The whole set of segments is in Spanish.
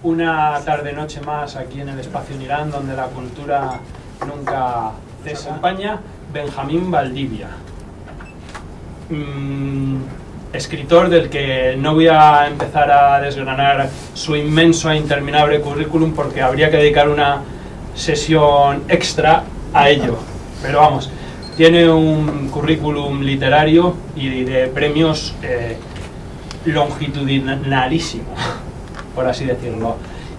Una tarde-noche más aquí en el Espacio Nirán, donde la cultura nunca cesa. Acompaña Benjamín Valdivia, escritor del que no voy a empezar a desgranar su inmenso e interminable currículum porque habría que dedicar una sesión extra a ello. Pero vamos, tiene un currículum literario y de premios longitudinalísimo, por así decirlo.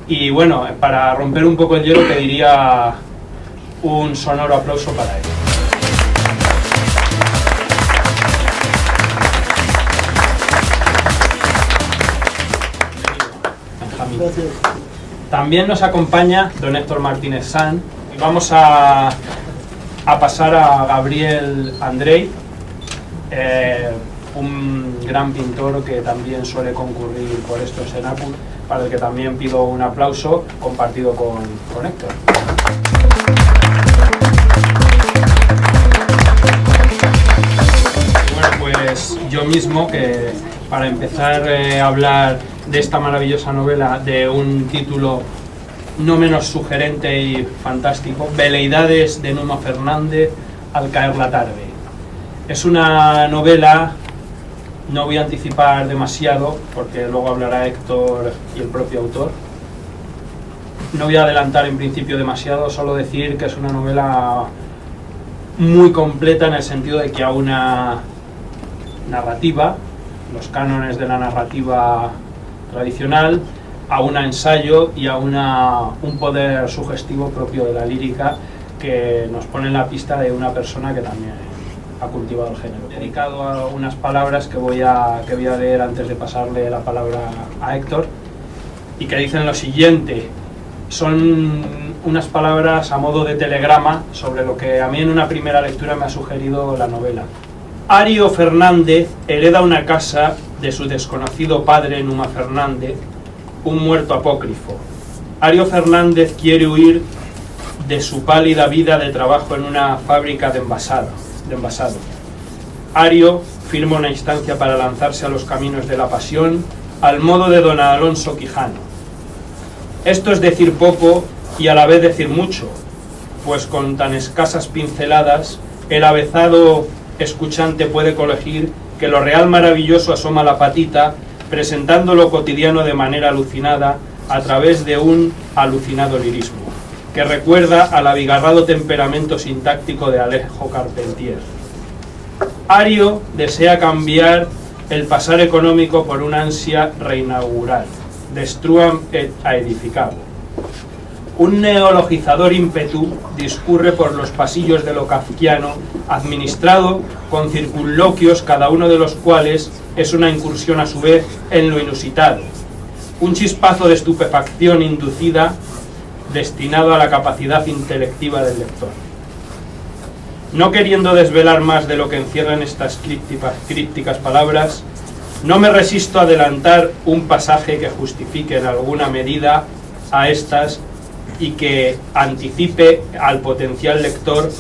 Y bueno, para romper un poco el hielo pediría un sonoro aplauso para él. Benjamín. Gracias. También nos acompaña don Héctor Martínez San. Y vamos a pasar a Gabriel Andrei, un gran pintor que también suele concurrir por estos Enacul, para el que también pido un aplauso compartido con Héctor. Bueno, pues yo mismo, que para empezar a hablar de esta maravillosa novela, de un título no menos sugerente y fantástico, Veleidades de Numa Fernández, Al caer la tarde. Es una novela, no voy a anticipar demasiado porque luego hablará Héctor y el propio autor. No voy a adelantar en principio demasiado, solo decir que es una novela muy completa en el sentido de que a una narrativa, los cánones de la narrativa tradicional, a un ensayo y a un poder sugestivo propio de la lírica que nos pone en la pista de una persona que también ha cultivado el género. He dedicado a unas palabras que voy a leer antes de pasarle la palabra a Héctor y que dicen lo siguiente. Son unas palabras a modo de telegrama sobre lo que a mí en una primera lectura me ha sugerido la novela. Ario Fernández hereda una casa de su desconocido padre Numa Fernández, un muerto apócrifo. Ario Fernández quiere huir de su pálida vida de trabajo en una fábrica de envasado. Ario firma una instancia para lanzarse a los caminos de la pasión al modo de don Alonso Quijano. Esto es decir poco y a la vez decir mucho, pues con tan escasas pinceladas el avezado escuchante puede colegir que lo real maravilloso asoma la patita, presentando lo cotidiano de manera alucinada a través de un alucinado lirismo, que recuerda al abigarrado temperamento sintáctico de Alejo Carpentier. Ario desea cambiar el pasar económico por una ansia reinaugural, destruam et aedificabo. Un neologizador ímpetu discurre por los pasillos de lo kafkiano, administrado con circunloquios, cada uno de los cuales es una incursión a su vez en lo inusitado. Un chispazo de estupefacción inducida destinado a la capacidad intelectiva del lector. No queriendo desvelar más de lo que encierran estas crípticas palabras, no me resisto a adelantar un pasaje que justifique en alguna medida a estas y que anticipe al potencial lector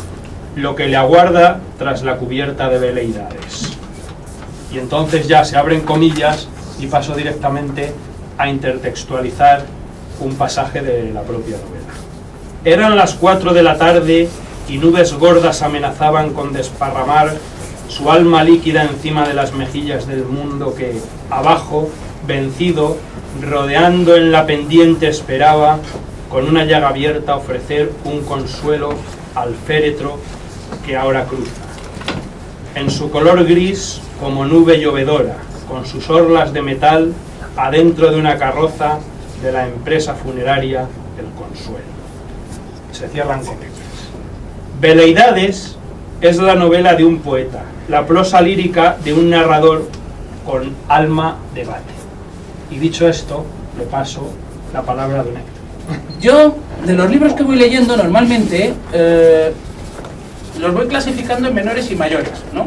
lo que le aguarda tras la cubierta de veleidades. Y entonces ya se abren comillas y paso directamente a intertextualizar un pasaje de la propia novela. Eran las 4 de la tarde y nubes gordas amenazaban con desparramar su alma líquida encima de las mejillas del mundo que, abajo, vencido, rodeando en la pendiente, esperaba, con una llaga abierta, ofrecer un consuelo al féretro que ahora cruza. En su color gris, como nube llovedora, con sus orlas de metal, adentro de una carroza de la empresa funeraria El Consuelo. Se cierran comillas. Veleidades es la novela de un poeta, la prosa lírica de un narrador con alma de bate. Y dicho esto, le paso la palabra a don Héctor. Yo, de los libros que voy leyendo, normalmente los voy clasificando en menores y mayores, ¿no?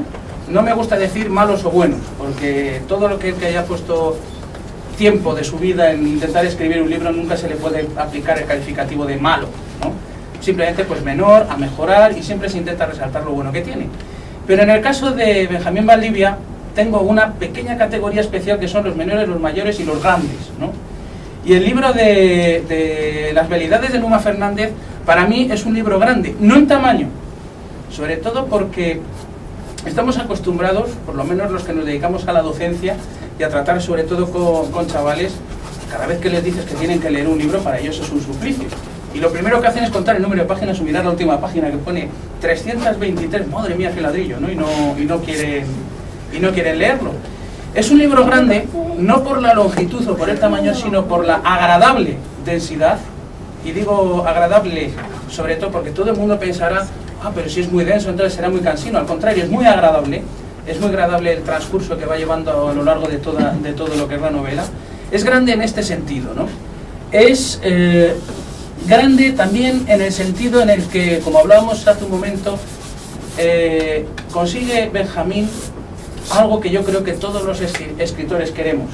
No me gusta decir malos o buenos, porque todo lo que haya puesto tiempo de su vida en intentar escribir un libro nunca se le puede aplicar el calificativo de malo, ¿no? Simplemente pues menor, a mejorar, y siempre se intenta resaltar lo bueno que tiene. Pero en el caso de Benjamín Valdivia tengo una pequeña categoría especial que son los menores, los mayores y los grandes, ¿no? Y el libro de Las Belidades de Numa Fernández, para mí es un libro grande, no en tamaño, sobre todo porque estamos acostumbrados, por lo menos los que nos dedicamos a la docencia y a tratar sobre todo con chavales, cada vez que les dices que tienen que leer un libro, para ellos es un suplicio. Y lo primero que hacen es contar el número de páginas o mirar la última página que pone 323, madre mía, qué ladrillo, ¿no? Y no quieren leerlo. Es un libro grande, no por la longitud o por el tamaño, sino por la agradable densidad. Y digo agradable sobre todo porque todo el mundo pensará, pero si es muy denso entonces será muy cansino. Al contrario, es muy agradable el transcurso que va llevando a lo largo de todo lo que es la novela. Es grande en este sentido, ¿no? Es grande también en el sentido en el que, como hablábamos hace un momento, consigue Benjamín algo que yo creo que todos los escritores queremos,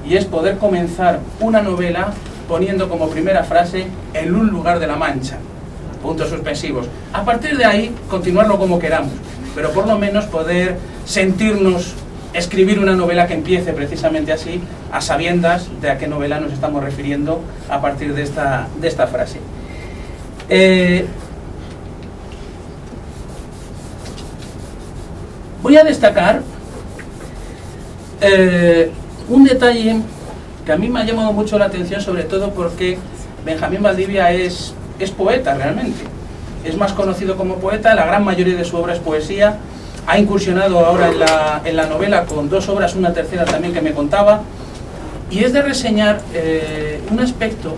y es poder comenzar una novela poniendo como primera frase en un lugar de la Mancha, puntos suspensivos. A partir de ahí, continuarlo como queramos, pero por lo menos poder sentirnos escribir una novela que empiece precisamente así, a sabiendas de a qué novela nos estamos refiriendo a partir de esta frase. Voy a destacar un detalle que a mí me ha llamado mucho la atención, sobre todo porque Benjamín Valdivia es poeta realmente. Es más conocido como poeta, la gran mayoría de su obra es poesía. Ha incursionado ahora en la novela con 2 obras, una tercera también que me contaba. Y es de reseñar un aspecto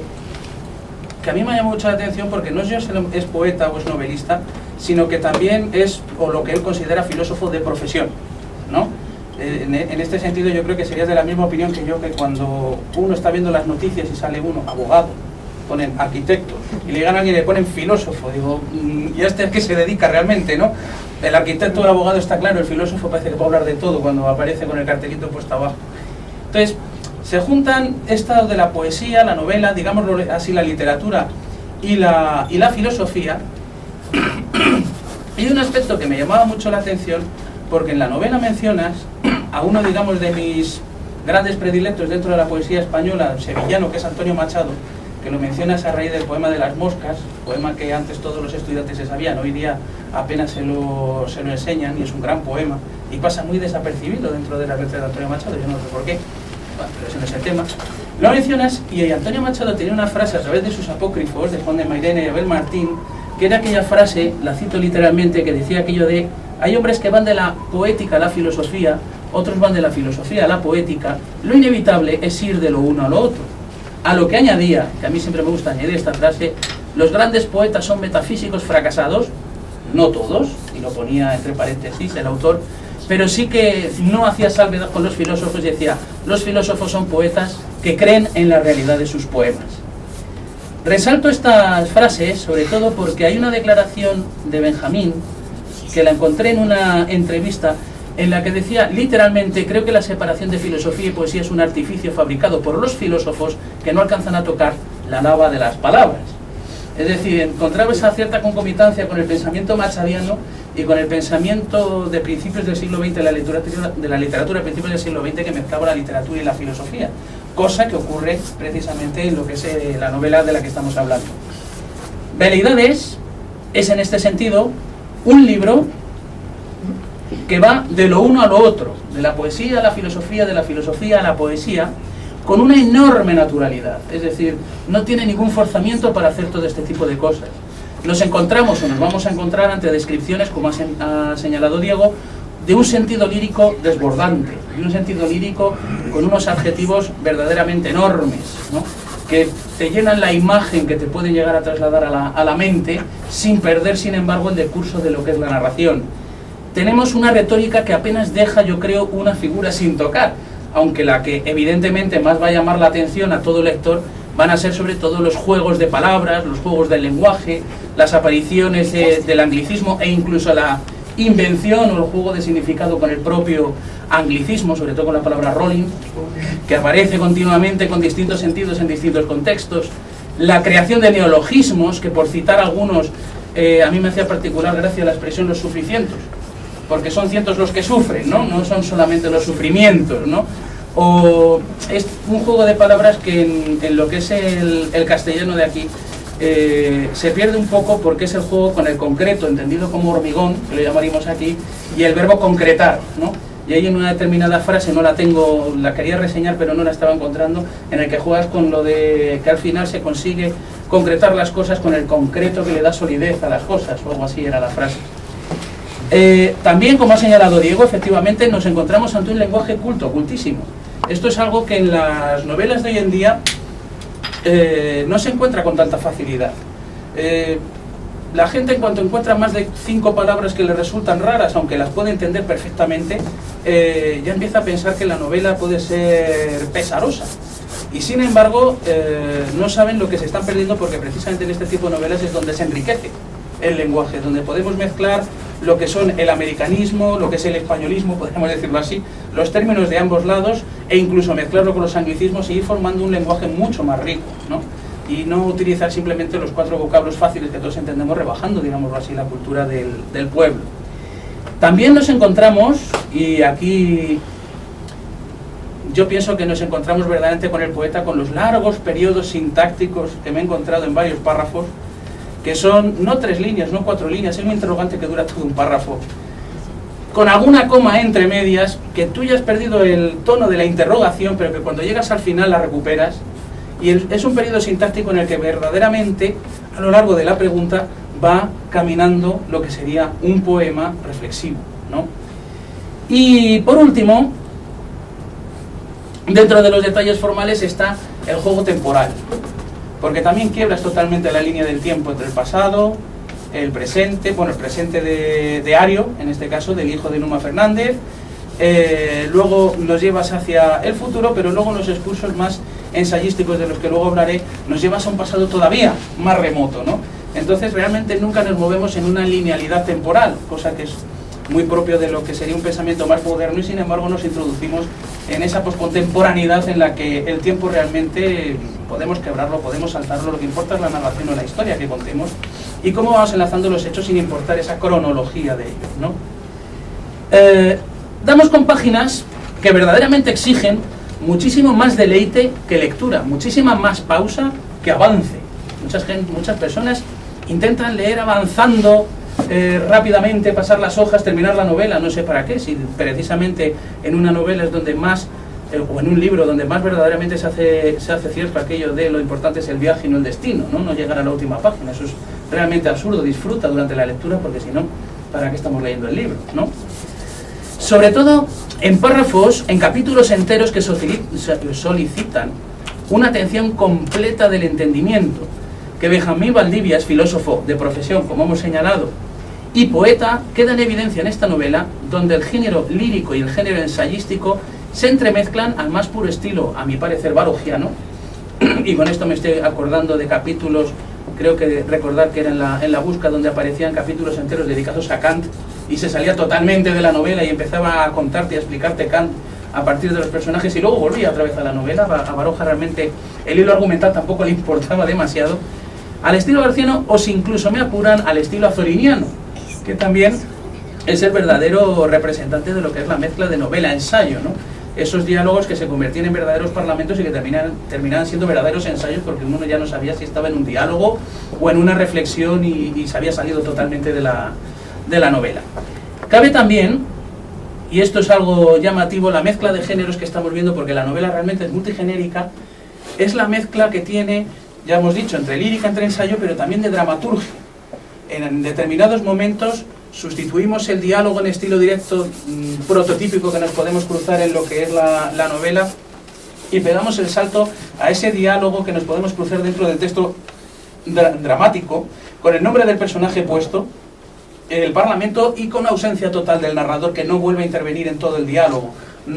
que a mí me ha llamado mucho la atención, porque no es es poeta o es novelista, sino que también es, o lo que él considera, filósofo de profesión, ¿no? En este sentido yo creo que serías de la misma opinión que yo, que cuando uno está viendo las noticias y sale uno abogado, ponen arquitecto, y le llegan a alguien y le ponen filósofo, digo, ¿y a este es que se dedica realmente, no? El arquitecto o el abogado está claro, el filósofo parece que puede hablar de todo cuando aparece con el cartelito puesto abajo. Entonces, se juntan estados de la poesía, la novela, digámoslo así, la literatura y la filosofía. Y un aspecto que me llamaba mucho la atención, porque en la novela mencionas a uno, digamos, de mis grandes predilectos dentro de la poesía española, sevillano, que es Antonio Machado, que lo mencionas a raíz del poema de las moscas, poema que antes todos los estudiantes se sabían, hoy día apenas se lo enseñan, y es un gran poema, y pasa muy desapercibido dentro de la letra de Antonio Machado, yo no sé por qué, bueno, pero ese no es el tema. Lo mencionas, y Antonio Machado tenía una frase a través de sus apócrifos, de Juan de Mairena y Abel Martín, que era aquella frase, la cito literalmente, que decía aquello de: hay hombres que van de la poética a la filosofía, otros van de la filosofía a la poética, lo inevitable es ir de lo uno a lo otro. A lo que añadía, que a mí siempre me gusta añadir esta frase: los grandes poetas son metafísicos fracasados, no todos, y lo ponía entre paréntesis el autor, pero sí que no hacía salvedad con los filósofos y decía: los filósofos son poetas que creen en la realidad de sus poemas. Resalto estas frases sobre todo porque hay una declaración de Benjamín que la encontré en una entrevista, en la que decía literalmente: creo que la separación de filosofía y poesía es un artificio fabricado por los filósofos que no alcanzan a tocar la nava de las palabras. Es decir, encontraba esa cierta concomitancia con el pensamiento machadiano y con el pensamiento de principios del siglo XX, de la literatura de principios del siglo XX, que mezclaba la literatura y la filosofía, cosa que ocurre precisamente en lo que es la novela de la que estamos hablando. Veleidades es, en este sentido, un libro que va de lo uno a lo otro, de la poesía a la filosofía, de la filosofía a la poesía, con una enorme naturalidad. Es decir, no tiene ningún forzamiento para hacer todo este tipo de cosas. Nos encontramos, o nos vamos a encontrar, ante descripciones, como ha señalado Diego, de un sentido lírico desbordante, de un sentido lírico con unos adjetivos verdaderamente enormes, ¿no?, que te llenan la imagen que te pueden llegar a trasladar a la mente, sin perder, sin embargo, el decurso de lo que es la narración. Tenemos una retórica que apenas deja, yo creo, una figura sin tocar, aunque la que evidentemente más va a llamar la atención a todo lector van a ser sobre todo los juegos de palabras, los juegos del lenguaje, las apariciones del anglicismo e incluso la invención o el juego de significado con el propio anglicismo, sobre todo con la palabra rolling, que aparece continuamente con distintos sentidos en distintos contextos, la creación de neologismos, que por citar algunos, a mí me hacía particular gracia la expresión los sufricientos, porque son cientos los que sufren, ¿no? No son solamente los sufrimientos, ¿no? o es un juego de palabras que en lo que es el castellano de aquí se pierde un poco, porque es el juego con el concreto, entendido como hormigón, que lo llamaríamos aquí, y el verbo concretar, ¿no? Y ahí en una determinada frase, no la tengo, la quería reseñar pero no la estaba encontrando, en el que juegas con lo de que al final se consigue concretar las cosas con el concreto que le da solidez a las cosas, o algo así era la frase. También, como ha señalado Diego, efectivamente nos encontramos ante un lenguaje culto, cultísimo. Esto es algo que en las novelas de hoy en día no se encuentra con tanta facilidad. La gente, en cuanto encuentra más de 5 palabras que le resultan raras, aunque las puede entender perfectamente, ya empieza a pensar que la novela puede ser pesarosa. Y sin embargo, no saben lo que se están perdiendo, porque precisamente en este tipo de novelas es donde se enriquece el lenguaje, donde podemos mezclar lo que son el americanismo, lo que es el españolismo, podemos decirlo así, los términos de ambos lados, e incluso mezclarlo con los anglicismos y ir formando un lenguaje mucho más rico, ¿no? Y no utilizar simplemente los 4 vocablos fáciles que todos entendemos, rebajando, digámoslo así, la cultura del pueblo. También nos encontramos, y aquí yo pienso que nos encontramos verdaderamente con el poeta, con los largos periodos sintácticos que me he encontrado en varios párrafos, que son no 3 líneas, no 4 líneas, es un interrogante que dura todo un párrafo, con alguna coma entre medias, que tú ya has perdido el tono de la interrogación, pero que cuando llegas al final la recuperas. Y es un periodo sintáctico en el que verdaderamente, a lo largo de la pregunta, va caminando lo que sería un poema reflexivo, ¿no? Y por último, dentro de los detalles formales está el juego temporal, porque también quiebras totalmente la línea del tiempo entre el pasado, el presente, bueno, el presente de Ario, en este caso, del hijo de Numa Fernández, luego nos llevas hacia el futuro, pero luego en los excursos más ensayísticos, de los que luego hablaré, nos llevas a un pasado todavía más remoto, ¿no? Entonces realmente nunca nos movemos en una linealidad temporal, cosa que es muy propio de lo que sería un pensamiento más moderno, y sin embargo nos introducimos en esa poscontemporaneidad en la que el tiempo realmente podemos quebrarlo, podemos saltarlo, lo que importa es la narración o la historia que contemos y cómo vamos enlazando los hechos sin importar esa cronología de ellos, ¿no? Damos con páginas que verdaderamente exigen muchísimo más deleite que lectura, muchísima más pausa que avance. Muchas personas intentan leer avanzando rápidamente, pasar las hojas, terminar la novela, no sé para qué, si precisamente en una novela es donde más, o en un libro donde más verdaderamente se hace cierto aquello de lo importante es el viaje y no el destino, no llegar a la última página. Eso es realmente absurdo. Disfruta durante la lectura, porque si no, ¿para qué estamos leyendo el libro, no? Sobre todo en párrafos, en capítulos enteros que solicitan una atención completa del entendimiento, que Benjamín Valdivias, filósofo de profesión, como hemos señalado, y poeta, queda en evidencia en esta novela, donde el género lírico y el género ensayístico se entremezclan al más puro estilo, a mi parecer, barogiano, y con esto me estoy acordando de capítulos, creo que recordar que era en la busca, donde aparecían capítulos enteros dedicados a Kant, y se salía totalmente de la novela y empezaba a contarte y a explicarte Kant a partir de los personajes, y luego volvía otra vez a la novela. A Baroja realmente el hilo argumental tampoco le importaba demasiado, al estilo garciano, o si incluso me apuran, al estilo azoriniano, que también es el verdadero representante de lo que es la mezcla de novela-ensayo, ¿no? Esos diálogos que se convertían en verdaderos parlamentos y que terminaban siendo verdaderos ensayos, porque uno ya no sabía si estaba en un diálogo o en una reflexión y se había salido totalmente de la novela. Cabe también, y esto es algo llamativo, la mezcla de géneros que estamos viendo, porque la novela realmente es multigenérica, es la mezcla que tiene, ya hemos dicho, entre lírica, entre ensayo, pero también de dramaturgia. En determinados momentos sustituimos el diálogo en estilo directo prototípico que nos podemos cruzar en lo que es la novela, y pegamos el salto a ese diálogo que nos podemos cruzar dentro del texto dramático, con el nombre del personaje puesto, el parlamento, y con ausencia total del narrador, que no vuelve a intervenir en todo el diálogo.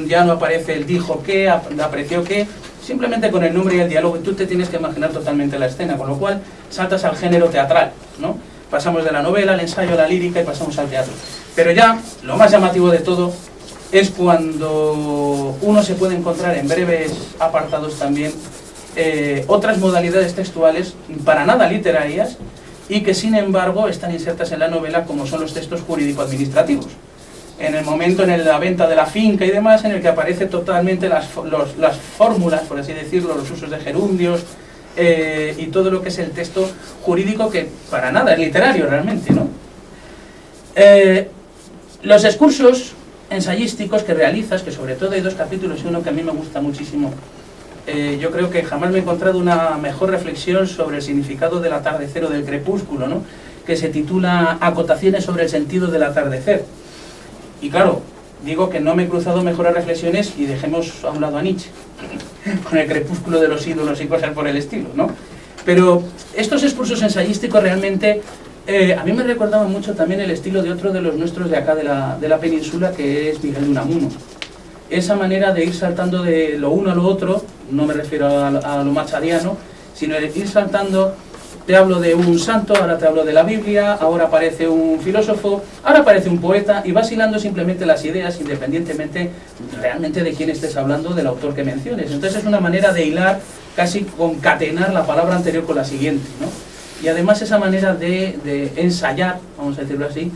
Ya no aparece el dijo qué, apreció qué, simplemente con el nombre y el diálogo, y tú te tienes que imaginar totalmente la escena, con lo cual saltas al género teatral, ¿no? Pasamos de la novela al ensayo, a la lírica, y pasamos al teatro. Pero ya, lo más llamativo de todo es cuando uno se puede encontrar en breves apartados también otras modalidades textuales para nada literarias, y que sin embargo están insertas en la novela, como son los textos jurídico-administrativos. en el momento en la venta de la finca y demás, en el que aparece totalmente las fórmulas, por así decirlo, los usos de gerundios y todo lo que es el texto jurídico, que para nada es literario realmente, ¿no? Los excursos ensayísticos que realizas, que sobre todo hay 2 capítulos y uno que a mí me gusta muchísimo, yo creo que jamás me he encontrado una mejor reflexión sobre el significado del atardecer o del crepúsculo, ¿no? Que se titula Acotaciones sobre el sentido del atardecer. Y claro, digo que no me he cruzado mejores reflexiones y dejemos a un lado a Nietzsche, con el crepúsculo de los ídolos y cosas por el estilo, ¿no? Pero estos excursos ensayísticos realmente a mí me recordaba mucho también el estilo de otro de los nuestros de acá de la península, que es Miguel de Unamuno. Esa manera de ir saltando de lo uno a lo otro, no me refiero a lo machadiano, sino de ir saltando, te hablo de un santo, ahora te hablo de la Biblia, ahora aparece un filósofo, ahora aparece un poeta, y vas hilando simplemente las ideas independientemente realmente de quién estés hablando, del autor que menciones. Entonces es una manera de hilar, casi concatenar la palabra anterior con la siguiente, ¿no? Y además esa manera de ensayar, vamos a decirlo así,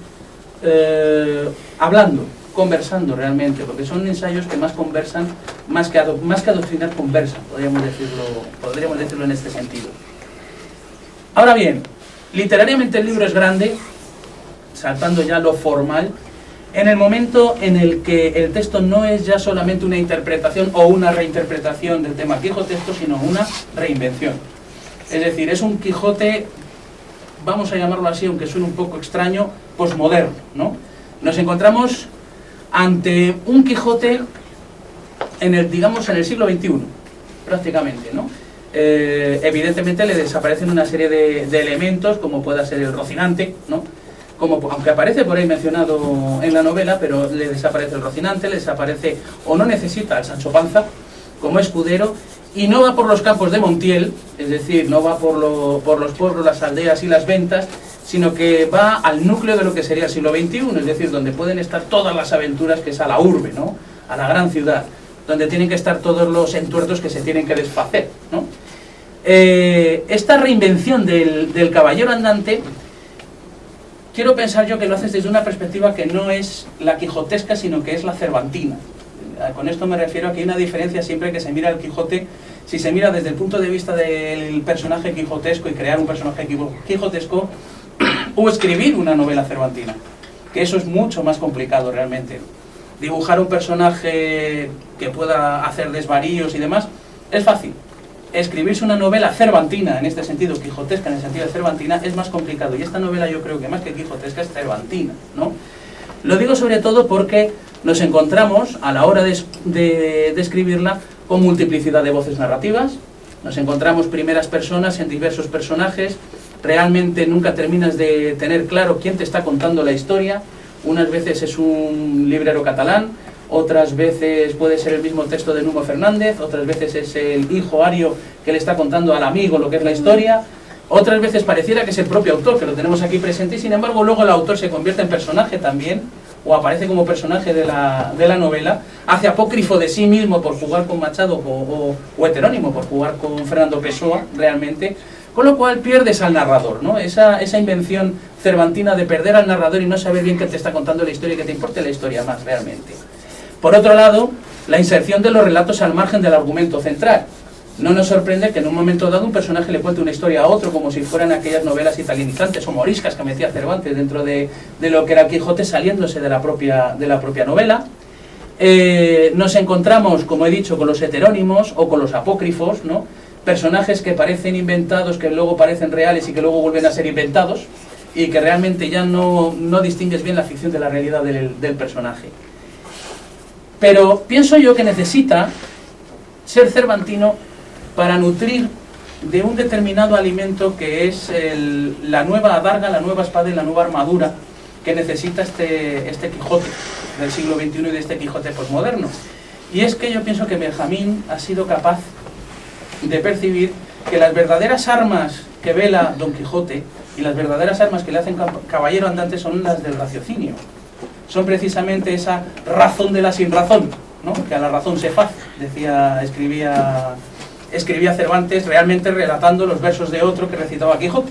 hablando, conversando realmente, porque son ensayos que más conversan, más que adoctrinar, conversan, podríamos decirlo en este sentido. Ahora bien, literariamente el libro es grande, saltando ya lo formal, en el momento en el que el texto no es ya solamente una interpretación o una reinterpretación del tema quijotesco, sino una reinvención. Es decir, es un Quijote, vamos a llamarlo así, aunque suene un poco extraño, posmoderno, ¿no? Nos encontramos ante un Quijote en el siglo XXI, prácticamente, ¿no? Evidentemente le desaparecen una serie de elementos, como pueda ser el Rocinante, ¿no? Aunque aparece por ahí mencionado en la novela, pero le desaparece el Rocinante, le desaparece, o no necesita al Sancho Panza como escudero, y no va por los campos de Montiel, es decir, no va por los pueblos, las aldeas y las ventas, sino que va al núcleo de lo que sería el siglo XXI, es decir, donde pueden estar todas las aventuras, que es a la urbe, ¿no? A la gran ciudad, donde tienen que estar todos los entuertos que se tienen que desfacer, ¿no? Esta reinvención del caballero andante, quiero pensar yo que lo haces desde una perspectiva que no es la quijotesca, sino que es la cervantina. Con esto me refiero a que hay una diferencia siempre que se mira el Quijote, si se mira desde el punto de vista del personaje quijotesco y crear un personaje quijotesco, o escribir una novela cervantina, que eso es mucho más complicado realmente. Dibujar un personaje que pueda hacer desvaríos y demás es fácil. Escribirse una novela cervantina, en este sentido, quijotesca en el sentido de cervantina, es más complicado, y esta novela yo creo que más que quijotesca es cervantina, ¿no? Lo digo sobre todo porque nos encontramos, a la hora de escribirla, con multiplicidad de voces narrativas, nos encontramos primeras personas en diversos personajes, realmente nunca terminas de tener claro quién te está contando la historia, unas veces es un librero catalán, otras veces puede ser el mismo texto de Nuno Fernández, otras veces es el hijo Ario que le está contando al amigo lo que es la historia, otras veces pareciera que es el propio autor, que lo tenemos aquí presente, y sin embargo luego el autor se convierte en personaje también, o aparece como personaje de la novela, hace apócrifo de sí mismo por jugar con Machado, o heterónimo por jugar con Fernando Pessoa, realmente, con lo cual pierdes al narrador, ¿no? Esa invención cervantina de perder al narrador y no saber bien qué te está contando la historia y que te importe la historia más realmente. Por otro lado, la inserción de los relatos al margen del argumento central. No nos sorprende que en un momento dado un personaje le cuente una historia a otro, como si fueran aquellas novelas italianizantes o moriscas que metía Cervantes dentro de lo que era Quijote, saliéndose de la propia novela. Nos encontramos, como he dicho, con los heterónimos o con los apócrifos, ¿no? Personajes que parecen inventados, que luego parecen reales y que luego vuelven a ser inventados, y que realmente ya no distingues bien la ficción de la realidad del personaje. Pero pienso yo que necesita ser cervantino para nutrir de un determinado alimento que es la nueva adarga, la nueva espada y la nueva armadura que necesita este Quijote del siglo XXI y de este Quijote posmoderno. Y es que yo pienso que Benjamín ha sido capaz de percibir que las verdaderas armas que vela Don Quijote y las verdaderas armas que le hacen caballero andante son las del raciocinio. Son precisamente esa razón de la sinrazón, ¿no? Que a la razón se faz, escribía Cervantes, realmente relatando los versos de otro que recitaba Quijote.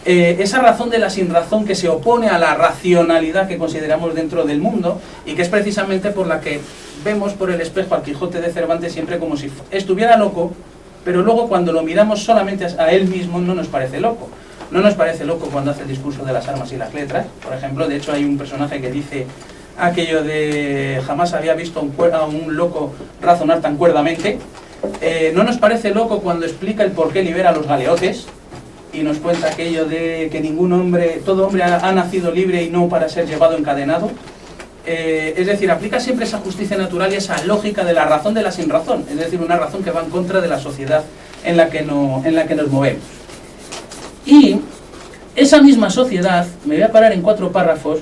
esa razón de la sinrazón que se opone a la racionalidad que consideramos dentro del mundo y que es precisamente por la que vemos por el espejo al Quijote de Cervantes siempre como si estuviera loco, pero luego cuando lo miramos solamente a él mismo no nos parece loco. No nos parece loco cuando hace el discurso de las armas y las letras, por ejemplo. De hecho hay un personaje que dice aquello de jamás había visto a un loco razonar tan cuerdamente. No nos parece loco cuando explica el por qué libera a los galeotes y nos cuenta aquello de que todo hombre ha nacido libre y no para ser llevado encadenado. Es decir, aplica siempre esa justicia natural y esa lógica de la razón de la sinrazón, es decir, una razón que va en contra de la sociedad en la que nos movemos. Y esa misma sociedad, me voy a parar en 4 párrafos,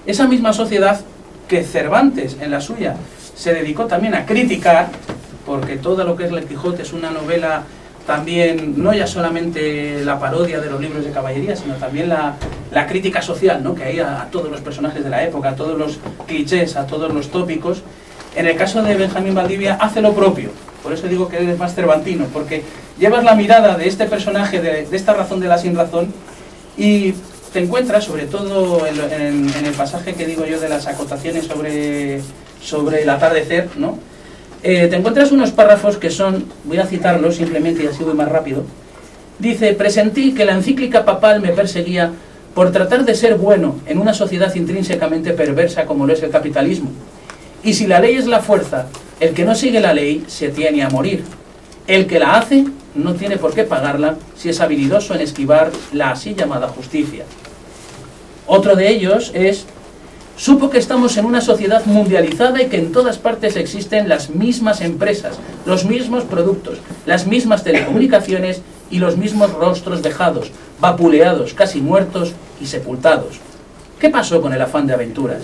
esa misma sociedad que Cervantes en la suya se dedicó también a criticar, porque todo lo que es El Quijote es una novela también, no ya solamente la parodia de los libros de caballería, sino también la crítica social, ¿no?, que hay a todos los personajes de la época, a todos los clichés, a todos los tópicos. En el caso de Benjamín Valdivia hace lo propio, por eso digo que él es más cervantino, porque llevas la mirada de este personaje, de esta razón de la sinrazón, y te encuentras, sobre todo en el pasaje que digo yo de las acotaciones sobre el atardecer, ¿no?, te encuentras unos párrafos que son, voy a citarlos simplemente y así voy más rápido. Dice: presentí que la encíclica papal me perseguía por tratar de ser bueno en una sociedad intrínsecamente perversa como lo es el capitalismo. Y si la ley es la fuerza, el que no sigue la ley se tiene a morir. El que la hace no tiene por qué pagarla si es habilidoso en esquivar la así llamada justicia. Otro de ellos es: supo que estamos en una sociedad mundializada y que en todas partes existen las mismas empresas, los mismos productos, las mismas telecomunicaciones y los mismos rostros vejados, vapuleados, casi muertos y sepultados. ¿Qué pasó con el afán de aventuras?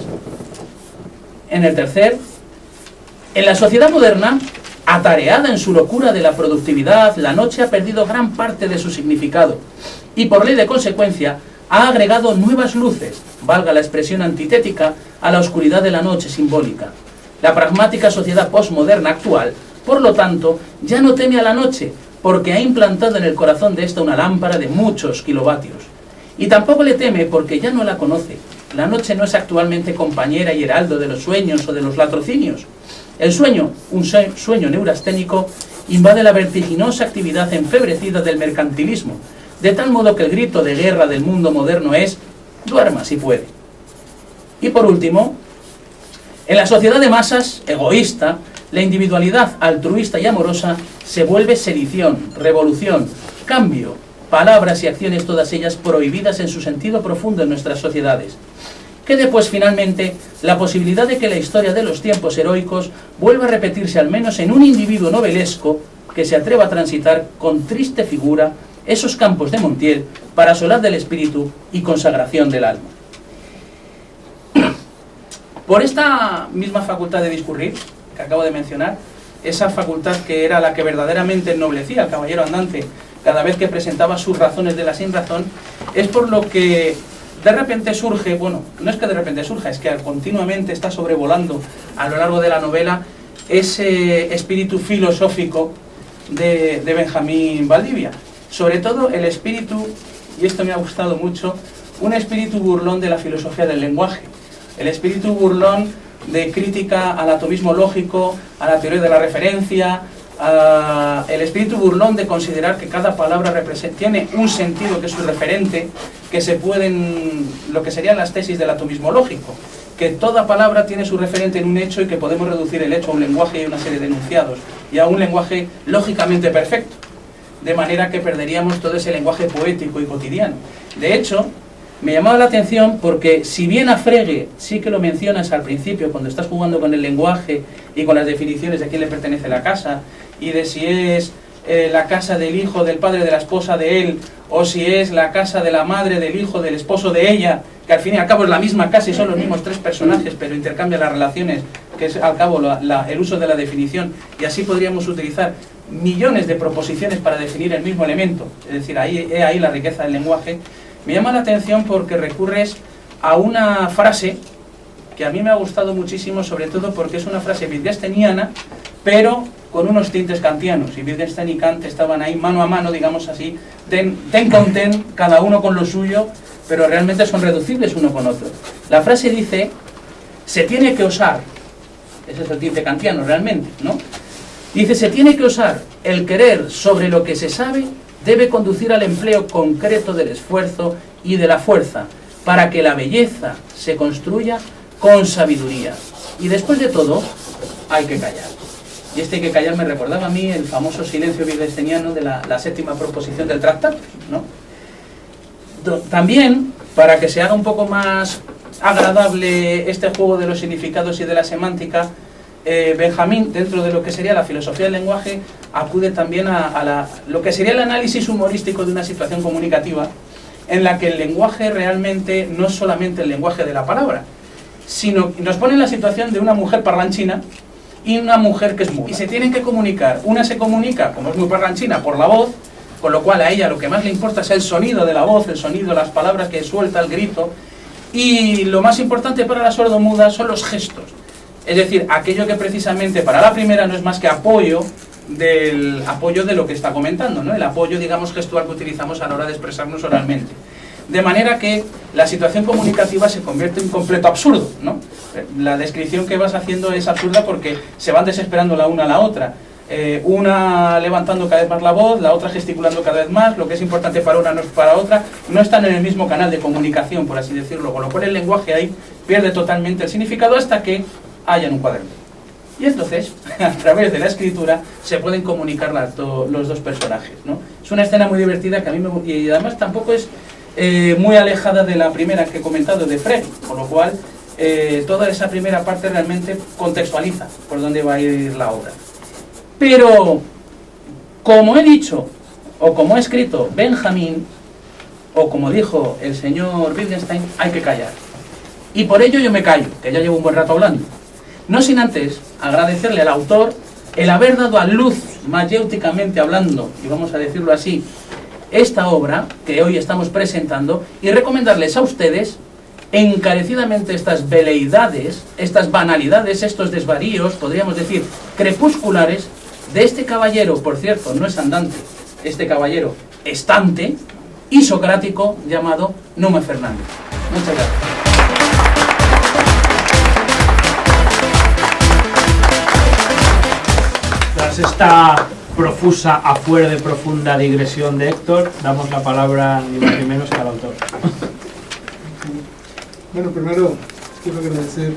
En el tercer, en la sociedad moderna, atareada en su locura de la productividad, la noche ha perdido gran parte de su significado y por ley de consecuencia ha agregado nuevas luces, valga la expresión antitética, a la oscuridad de la noche simbólica. La pragmática sociedad postmoderna actual, por lo tanto, ya no teme a la noche, porque ha implantado en el corazón de esta una lámpara de muchos kilovatios. Y tampoco le teme porque ya no la conoce. La noche no es actualmente compañera y heraldo de los sueños o de los latrocinios. El sueño, un sueño neurasténico, invade la vertiginosa actividad enfebrecida del mercantilismo, de tal modo que el grito de guerra del mundo moderno es: duerma si puede. Y por último, en la sociedad de masas, egoísta, la individualidad altruista y amorosa se vuelve sedición, revolución, cambio, palabras y acciones todas ellas prohibidas en su sentido profundo en nuestras sociedades. Quede pues finalmente la posibilidad de que la historia de los tiempos heroicos vuelva a repetirse al menos en un individuo novelesco que se atreva a transitar con triste figura esos campos de Montiel para solar del espíritu y consagración del alma. Por esta misma facultad de discurrir que acabo de mencionar, esa facultad que era la que verdaderamente ennoblecía al caballero andante cada vez que presentaba sus razones de la sinrazón, es por lo que de repente surge, bueno, no es que de repente surja, es que continuamente está sobrevolando a lo largo de la novela ese espíritu filosófico de Benjamín Valdivia. Sobre todo el espíritu, y esto me ha gustado mucho, un espíritu burlón de la filosofía del lenguaje. El espíritu burlón de crítica al atomismo lógico, a la teoría de la referencia, el espíritu burlón de considerar que cada palabra tiene un sentido que es su referente, que se pueden, lo que serían las tesis del atomismo lógico, que toda palabra tiene su referente en un hecho y que podemos reducir el hecho a un lenguaje y a una serie de enunciados, y a un lenguaje lógicamente perfecto, de manera que perderíamos todo ese lenguaje poético y cotidiano. De hecho, me llamaba la atención porque si bien a Frege sí que lo mencionas al principio cuando estás jugando con el lenguaje y con las definiciones de a quién le pertenece la casa y de si es la casa del hijo del padre de la esposa de él o si es la casa de la madre del hijo del esposo de ella, que al fin y al cabo es la misma casa y son los mismos 3 personajes pero intercambian las relaciones, que es al cabo el uso de la definición, y así podríamos utilizar millones de proposiciones para definir el mismo elemento, es decir, ahí la riqueza del lenguaje. Me llama la atención porque recurres a una frase que a mí me ha gustado muchísimo, sobre todo porque es una frase wittgensteiniana, pero con unos tintes kantianos, y Wittgenstein y Kant estaban ahí mano a mano, digamos así, ten con ten, cada uno con lo suyo, pero realmente son reducibles uno con otro. La frase dice, se tiene que osar, ese es el tinte kantiano realmente, ¿no? Dice, se tiene que osar, el querer sobre lo que se sabe debe conducir al empleo concreto del esfuerzo y de la fuerza, para que la belleza se construya con sabiduría. Y después de todo, hay que callar. Y este hay que callar me recordaba a mí el famoso silencio wittgensteiniano de la séptima proposición del tratado, ¿no? También, para que se haga un poco más agradable este juego de los significados y de la semántica, Benjamín, dentro de lo que sería la filosofía del lenguaje, acude también a lo que sería el análisis humorístico de una situación comunicativa, en la que el lenguaje realmente no es solamente el lenguaje de la palabra, sino nos pone en la situación de una mujer parlanchina y una mujer que es muda. Y se tienen que comunicar. Una se comunica, como es muy parlanchina, por la voz, con lo cual a ella lo que más le importa es el sonido de la voz, el sonido de las palabras que suelta, el grito. Y lo más importante para la sordomuda son los gestos. Es decir, aquello que precisamente para la primera no es más que apoyo de lo que está comentando, ¿no? El apoyo, digamos, gestual que utilizamos a la hora de expresarnos oralmente. De manera que la situación comunicativa se convierte en completo absurdo, ¿no? La descripción que vas haciendo es absurda porque se van desesperando la una a la otra. Una levantando cada vez más la voz, la otra gesticulando cada vez más, lo que es importante para una no es para otra, no están en el mismo canal de comunicación, por así decirlo, con lo cual el lenguaje ahí pierde totalmente el significado hasta que haya un cuaderno. Y entonces, a través de la escritura, se pueden comunicar los dos personajes, ¿no? Es una escena muy divertida que a mí me gusta, y además tampoco es muy alejada de la primera que he comentado, de Frege, con lo cual toda esa primera parte realmente contextualiza por dónde va a ir la obra. Pero, como he dicho, o como ha escrito Benjamín, o como dijo el señor Wittgenstein, hay que callar. Y por ello yo me callo, que ya llevo un buen rato hablando. No sin antes agradecerle al autor el haber dado a luz, mayéuticamente hablando, y vamos a decirlo así, esta obra que hoy estamos presentando, y recomendarles a ustedes encarecidamente estas veleidades, estas banalidades, estos desvaríos, podríamos decir, crepusculares, de este caballero, por cierto, no es andante, este caballero estante y socrático llamado Nume Fernández. Muchas gracias. Tras esta profusa, afuera de profunda digresión de Héctor, damos la palabra ni más ni menos que al autor. Bueno, primero quiero agradecer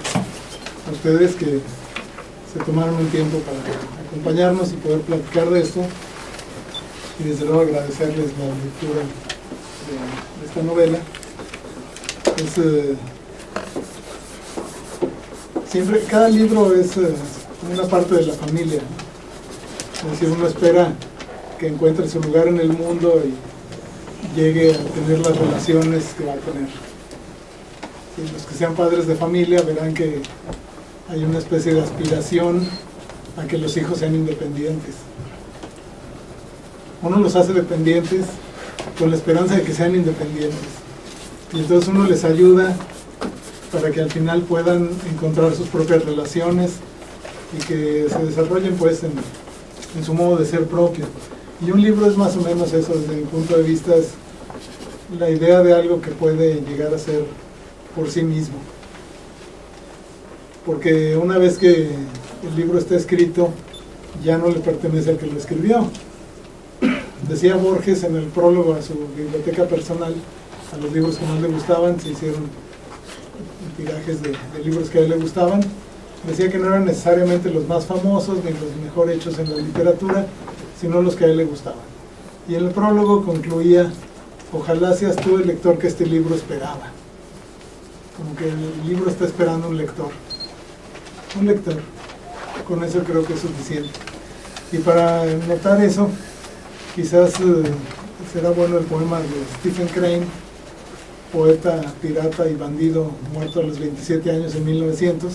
a ustedes que se tomaron un tiempo para acompañarnos y poder platicar de esto, y desde luego agradecerles la lectura de esta novela. Siempre, cada libro es una parte de la familia, ¿no? Es decir, uno espera que encuentre su lugar en el mundo y llegue a tener las relaciones que va a tener. Y los que sean padres de familia verán que hay una especie de aspiración a que los hijos sean independientes. Uno los hace dependientes con la esperanza de que sean independientes. Y entonces uno les ayuda para que al final puedan encontrar sus propias relaciones y que se desarrollen pues en su modo de ser propio. Y un libro es más o menos eso, desde mi punto de vista, es la idea de algo que puede llegar a ser por sí mismo. Porque una vez que el libro está escrito, ya no le pertenece al que lo escribió. Decía Borges en el prólogo a su biblioteca personal, a los libros que más le gustaban, se hicieron tirajes de libros que a él le gustaban. Decía que no eran necesariamente los más famosos ni los mejor hechos en la literatura, sino los que a él le gustaban. Y en el prólogo concluía: ojalá seas tú el lector que este libro esperaba. Como que el libro está esperando un lector. Un lector. Con eso creo que es suficiente. Y para notar eso, quizás será bueno el poema de Stephen Crane, poeta, pirata y bandido muerto a los 27 años en 1900,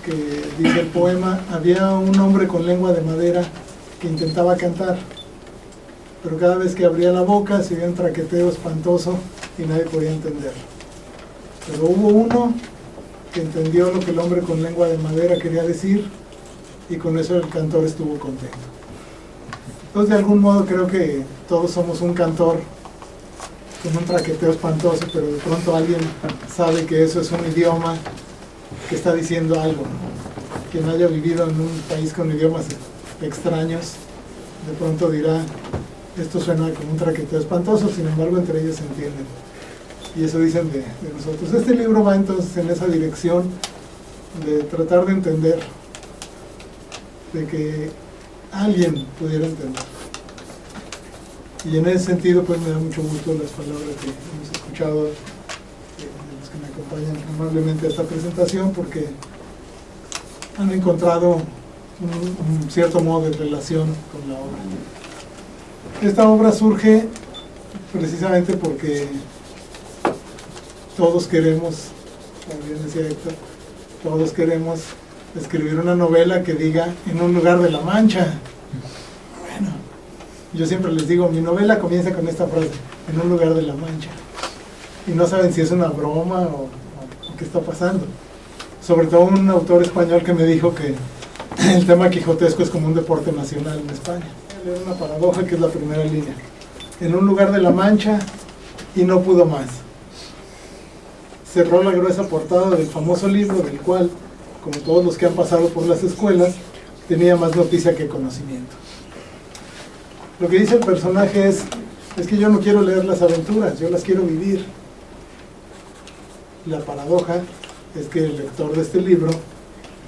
que dice el poema: había un hombre con lengua de madera que intentaba cantar, pero cada vez que abría la boca se oía un traqueteo espantoso y nadie podía entender. Pero hubo uno que entendió lo que el hombre con lengua de madera quería decir y con eso el cantor estuvo contento. Entonces, de algún modo creo que todos somos un cantor con un traqueteo espantoso, pero de pronto alguien sabe que eso es un idioma que está diciendo algo. Quien haya vivido en un país con idiomas extraños, de pronto dirá, esto suena como un traqueteo espantoso, sin embargo entre ellos se entienden. Y eso dicen de nosotros. Este libro va entonces en esa dirección de tratar de entender, de que alguien pudiera entender. Y en ese sentido pues me da mucho gusto las palabras que hemos escuchado de los que me acompañan amablemente a esta presentación, porque han encontrado un cierto modo de relación con la obra. Esta obra surge precisamente porque todos queremos, como bien decía Héctor, todos queremos escribir una novela que diga en un lugar de la Mancha. Bueno, yo siempre les digo, mi novela comienza con esta frase, en un lugar de la Mancha. Y no saben si es una broma o qué está pasando. Sobre todo un autor español que me dijo que el tema quijotesco es como un deporte nacional en España. Era una paradoja que es la primera línea. En un lugar de la Mancha y no pudo más. Cerró la gruesa portada del famoso libro, del cual, como todos los que han pasado por las escuelas, tenía más noticia que conocimiento. Lo que dice el personaje es que yo no quiero leer las aventuras, yo las quiero vivir. La paradoja es que el lector de este libro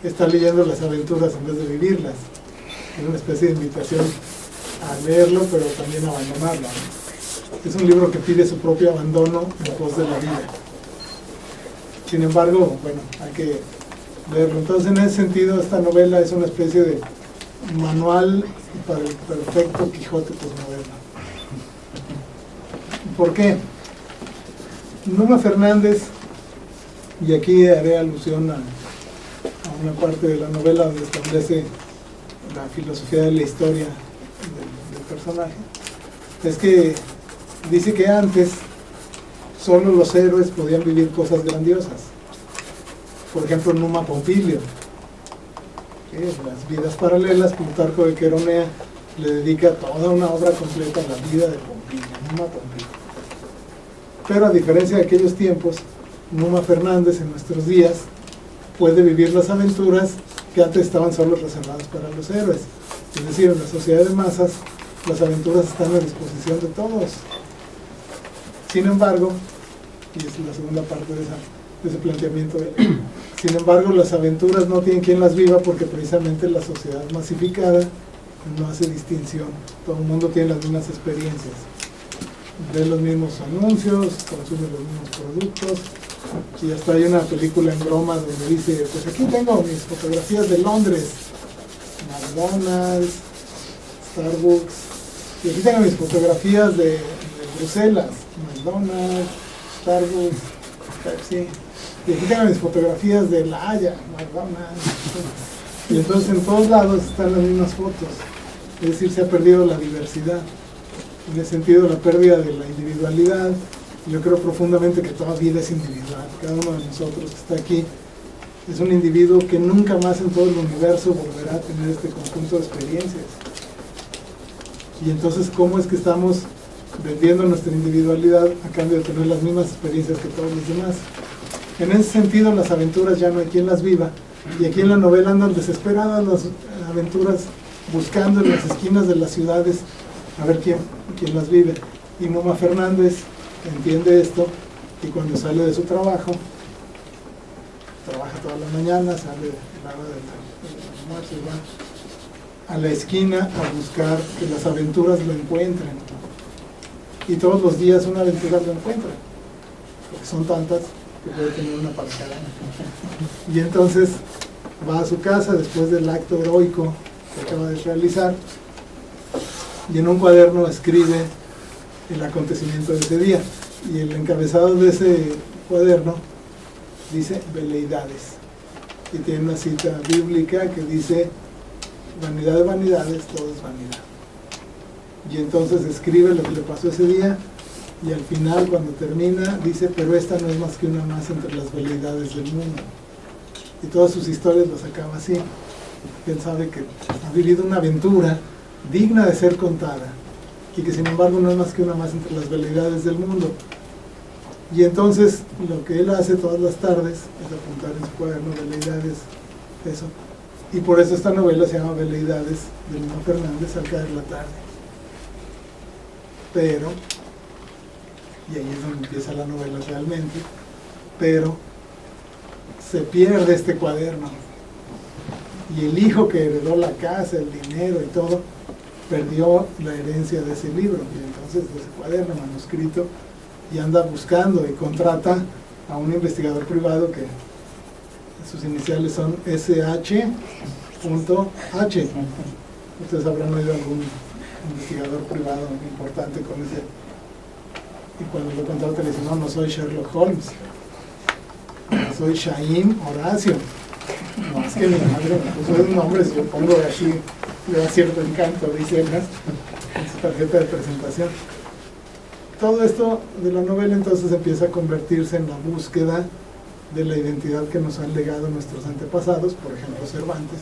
está leyendo las aventuras en vez de vivirlas. Es una especie de invitación a leerlo, pero también a abandonarlo. Es un libro que pide su propio abandono en pos de la vida. Sin embargo, bueno, hay que leerlo. Entonces, en ese sentido, esta novela es una especie de manual para el perfecto Quijote posmoderno. ¿Por qué? Numa Fernández, y aquí haré alusión a una parte de la novela donde establece la filosofía de la historia del personaje, es que dice que antes solo los héroes podían vivir cosas grandiosas. Por ejemplo, Numa Pompilio, en las vidas paralelas, Plutarco de Queronea le dedica toda una obra completa a la vida de Pompilio, Numa Pompilio. Pero a diferencia de aquellos tiempos, Numa Fernández en nuestros días puede vivir las aventuras que antes estaban solo reservadas para los héroes. Es decir, en la sociedad de masas, las aventuras están a disposición de todos. Sin embargo, y es la segunda parte de ese planteamiento, sin embargo, las aventuras no tienen quien las viva porque precisamente la sociedad masificada no hace distinción. Todo el mundo tiene las mismas experiencias. Ve los mismos anuncios, consume los mismos productos, y hasta hay una película en broma donde dice, pues aquí tengo mis fotografías de Londres, McDonald's, Starbucks, y aquí tengo mis fotografías de Bruselas, McDonald's, Starbucks, Pepsi, y aquí tengo mis fotografías de La Haya, McDonald's, y entonces en todos lados están las mismas fotos. Es decir, se ha perdido la diversidad. En ese sentido, la pérdida de la individualidad. Yo creo profundamente que toda vida es individual. Cada uno de nosotros que está aquí es un individuo que nunca más en todo el universo volverá a tener este conjunto de experiencias. Y entonces, ¿cómo es que estamos vendiendo nuestra individualidad a cambio de tener las mismas experiencias que todos los demás? En ese sentido, las aventuras ya no hay quien las viva. Y aquí en la novela andan desesperadas las aventuras, buscando en las esquinas de las ciudades a ver quién las vive. Y Numa Fernández entiende esto, y cuando sale de su trabajo, trabaja toda la mañana, sale a la hora del almuerzo y va a la esquina a buscar que las aventuras lo encuentren. Y todos los días una aventura lo encuentra, porque son tantas que puede tener una para cada año. Y entonces va a su casa después del acto heroico que acaba de realizar, y en un cuaderno escribe el acontecimiento de ese día, y el encabezado de ese cuaderno dice veleidades, y tiene una cita bíblica que dice vanidad de vanidades, todo es vanidad. Y entonces escribe lo que le pasó ese día, y al final, cuando termina, dice, pero esta no es más que una más entre las veleidades del mundo. Y todas sus historias las acaba así. Él sabe que ha vivido una aventura digna de ser contada y que sin embargo no es más que una más entre las veleidades del mundo. Y entonces lo que él hace todas las tardes es apuntar en su cuaderno veleidades, eso. Y por eso esta novela se llama Veleidades de Numa Fernández al caer la tarde. Pero, y ahí es donde empieza la novela realmente, pero se pierde este cuaderno. Y el hijo que heredó la casa, el dinero y todo, perdió la herencia de ese libro. Y entonces de ese cuaderno manuscrito, y anda buscando y contrata a un investigador privado que sus iniciales son SH.H. Ustedes habrán oído algún investigador privado importante con ese. Y cuando lo contrata le dice, no, no soy Sherlock Holmes, no soy Shaim Horacio. No, es que mi madre me puso esos nombres y yo pongo así, le da cierto encanto, dice él, en su tarjeta de presentación. Todo esto de la novela entonces empieza a convertirse en la búsqueda de la identidad que nos han legado nuestros antepasados, por ejemplo Cervantes,